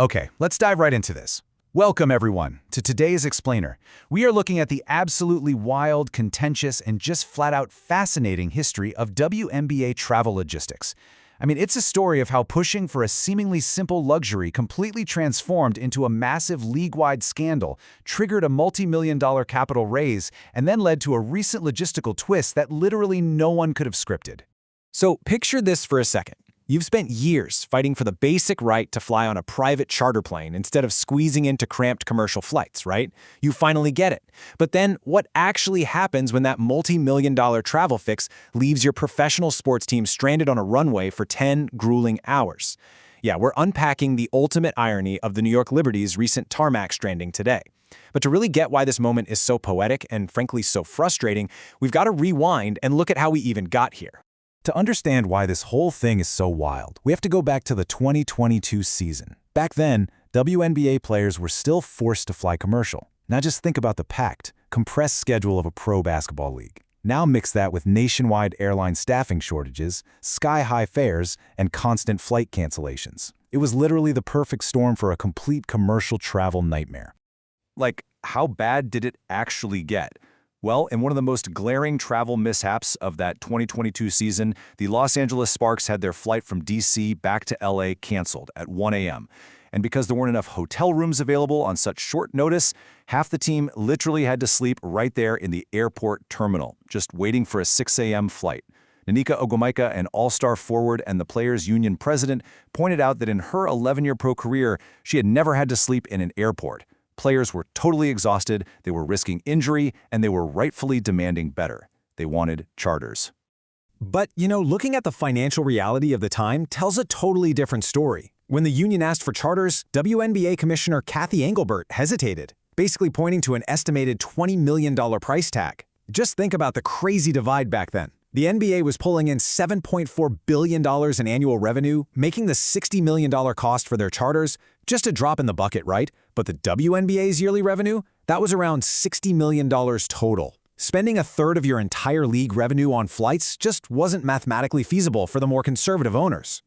Okay, let's dive right into this. Welcome, everyone, to today's Explainer. We are looking at the absolutely wild, contentious, and just flat-out fascinating history of WNBA travel logistics. I mean, it's a story of how pushing for a seemingly simple luxury completely transformed into a massive league-wide scandal, triggered a multi-million-dollar capital raise, and then led to a recent logistical twist that literally no one could have scripted. So picture this for a second. You've spent years fighting for the basic right to fly on a private charter plane instead of squeezing into cramped commercial flights, right? You finally get it. But then what actually happens when that multi-million-dollar travel fix leaves your professional sports team stranded on a runway for 10 grueling hours? Yeah, we're unpacking the ultimate irony of the New York Liberty's recent tarmac stranding today. But to really get why this moment is so poetic and frankly so frustrating, we've got to rewind and look at how we even got here. To understand why this whole thing is so wild, we have to go back to the 2022 season. Back then, WNBA players were still forced to fly commercial. Now just think about the packed, compressed schedule of a pro basketball league. Now mix that with nationwide airline staffing shortages, sky-high fares, and constant flight cancellations. It was literally the perfect storm for a complete commercial travel nightmare. Like, how bad did it actually get? Well, in one of the most glaring travel mishaps of that 2022 season, the Los Angeles Sparks had their flight from D.C. back to L.A. canceled at 1 a.m. And because there weren't enough hotel rooms available on such short notice, half the team literally had to sleep right there in the airport terminal, just waiting for a 6 a.m. flight. Nanika Ogomaika, an all-star forward and the players' union president, pointed out that in her 11-year pro career, she had never had to sleep in an airport. Players were totally exhausted, they were risking injury, and they were rightfully demanding better. They wanted charters. But, looking at the financial reality of the time tells a totally different story. When the union asked for charters, WNBA Commissioner Cathy Engelbert hesitated, basically pointing to an estimated $20 million price tag. Just think about the crazy divide back then. The NBA was pulling in $7.4 billion in annual revenue, making the $60 million cost for their charters just a drop in the bucket, right? But the WNBA's yearly revenue, that was around $60 million total. Spending a third of your entire league revenue on flights just wasn't mathematically feasible for the more conservative owners.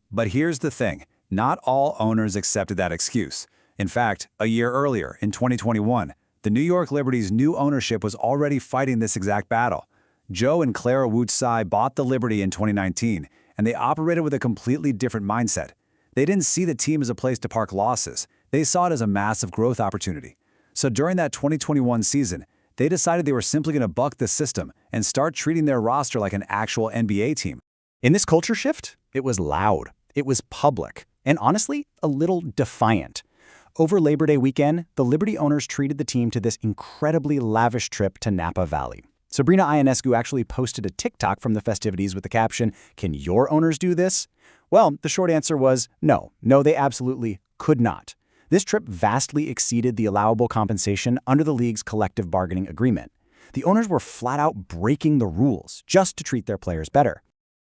But here's the thing, not all owners accepted that excuse. In fact, a year earlier, in 2021, the New York Liberty's new ownership was already fighting this exact battle. Joe and Clara Woodside bought the Liberty in 2019, and they operated with a completely different mindset. They didn't see the team as a place to park losses. They saw it as a massive growth opportunity. So during that 2021 season, they decided they were simply going to buck the system and start treating their roster like an actual NBA team. In this culture shift, it was loud, it was public, and honestly, a little defiant. Over Labor Day weekend, the Liberty owners treated the team to this incredibly lavish trip to Napa Valley. Sabrina Ionescu actually posted a TikTok from the festivities with the caption, "Can your owners do this?" Well, the short answer was no. No, they absolutely could not. This trip vastly exceeded the allowable compensation under the league's collective bargaining agreement. The owners were flat out breaking the rules just to treat their players better.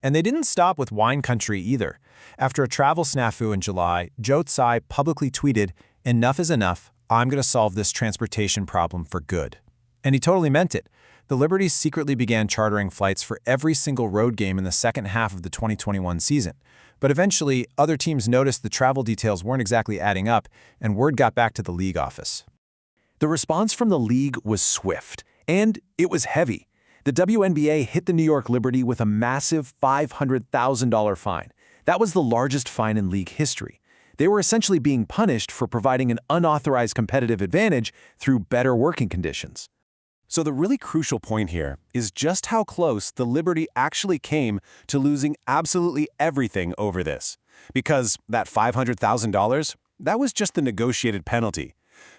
And they didn't stop with wine country either. After a travel snafu in July, Joe Tsai publicly tweeted, "Enough is enough. I'm going to solve this transportation problem for good." And he totally meant it. The Liberties secretly began chartering flights for every single road game in the second half of the 2021 season. But eventually, other teams noticed the travel details weren't exactly adding up, and word got back to the league office. The response from the league was swift, and it was heavy. The WNBA hit the New York Liberty with a massive $500,000 fine. That was the largest fine in league history. They were essentially being punished for providing an unauthorized competitive advantage through better working conditions. So the really crucial point here is just how close the Liberty actually came to losing absolutely everything over this. Because that $500,000, that was just the negotiated penalty.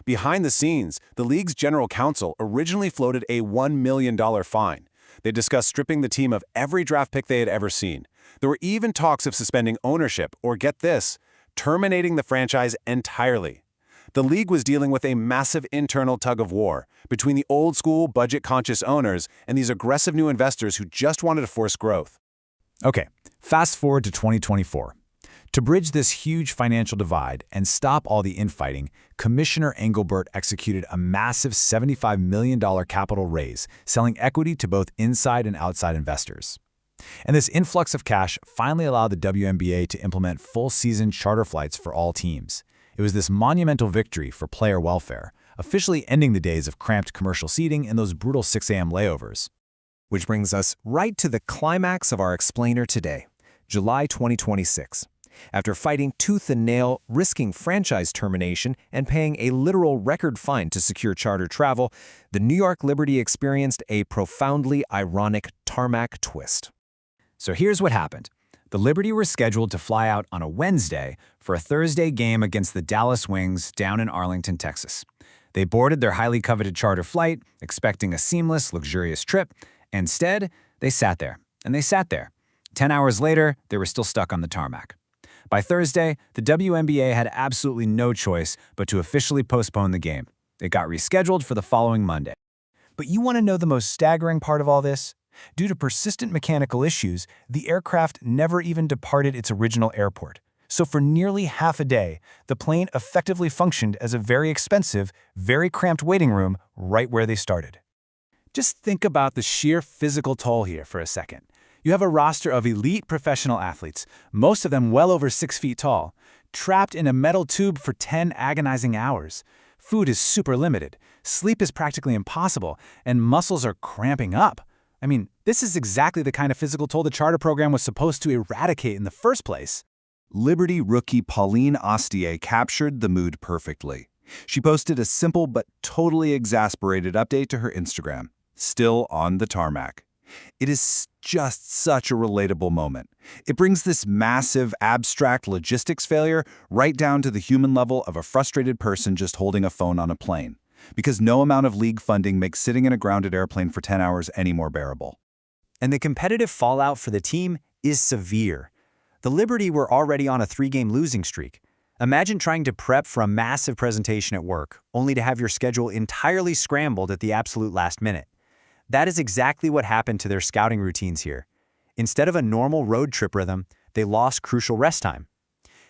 Behind the scenes, the league's general counsel originally floated a $1 million fine. They discussed stripping the team of every draft pick they had ever seen. There were even talks of suspending ownership, or get this, terminating the franchise entirely. The league was dealing with a massive internal tug-of-war between the old-school, budget-conscious owners and these aggressive new investors who just wanted to force growth. Okay, fast forward to 2024. To bridge this huge financial divide and stop all the infighting, Commissioner Engelbert executed a massive $75 million capital raise, selling equity to both inside and outside investors. And this influx of cash finally allowed the WNBA to implement full-season charter flights for all teams. It was this monumental victory for player welfare, officially ending the days of cramped commercial seating and those brutal 6 a.m. layovers. Which brings us right to the climax of our explainer today, July 2026. After fighting tooth and nail, risking franchise termination, and paying a literal record fine to secure charter travel, the New York Liberty experienced a profoundly ironic tarmac twist. So here's what happened. The Liberty were scheduled to fly out on a Wednesday for a Thursday game against the Dallas Wings down in Arlington, Texas. They boarded their highly coveted charter flight, expecting a seamless, luxurious trip. Instead, they sat there, and they sat there. 10 hours later, they were still stuck on the tarmac. By Thursday, the WNBA had absolutely no choice but to officially postpone the game. It got rescheduled for the following Monday. But you want to know the most staggering part of all this? Due to persistent mechanical issues, the aircraft never even departed its original airport. So for nearly half a day, the plane effectively functioned as a very expensive, very cramped waiting room right where they started. Just think about the sheer physical toll here for a second. You have a roster of elite professional athletes, most of them well over 6 feet tall, trapped in a metal tube for 10 agonizing hours. Food is super limited, sleep is practically impossible, and muscles are cramping up. I mean, this is exactly the kind of physical toll the charter program was supposed to eradicate in the first place. Liberty rookie Pauline Astier captured the mood perfectly. She posted a simple but totally exasperated update to her Instagram, still on the tarmac. It is just such a relatable moment. It brings this massive, abstract logistics failure right down to the human level of a frustrated person just holding a phone on a plane. Because no amount of league funding makes sitting in a grounded airplane for 10 hours any more bearable. And the competitive fallout for the team is severe. The Liberty were already on a 3-game losing streak. Imagine trying to prep for a massive presentation at work, only to have your schedule entirely scrambled at the absolute last minute. That is exactly what happened to their scouting routines here. Instead of a normal road trip rhythm, they lost crucial rest time.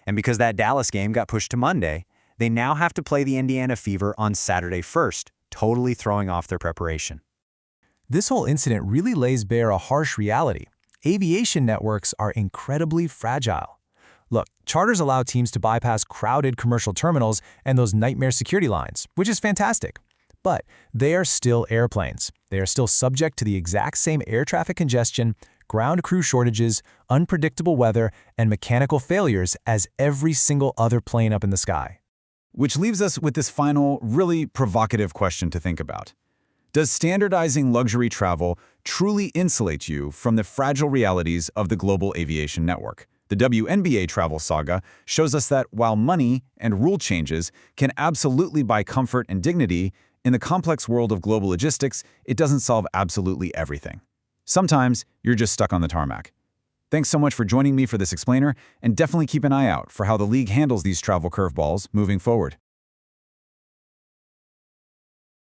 And because that Dallas game got pushed to Monday, they now have to play the Indiana Fever on Saturday first, totally throwing off their preparation. This whole incident really lays bare a harsh reality. Aviation networks are incredibly fragile. Look, charters allow teams to bypass crowded commercial terminals and those nightmare security lines, which is fantastic. But they are still airplanes. They are still subject to the exact same air traffic congestion, ground crew shortages, unpredictable weather, and mechanical failures as every single other plane up in the sky. Which leaves us with this final, really provocative question to think about. Does standardizing luxury travel truly insulate you from the fragile realities of the global aviation network? The WNBA travel saga shows us that while money and rule changes can absolutely buy comfort and dignity, in the complex world of global logistics, it doesn't solve absolutely everything. Sometimes you're just stuck on the tarmac. Thanks so much for joining me for this explainer, and definitely keep an eye out for how the league handles these travel curveballs moving forward.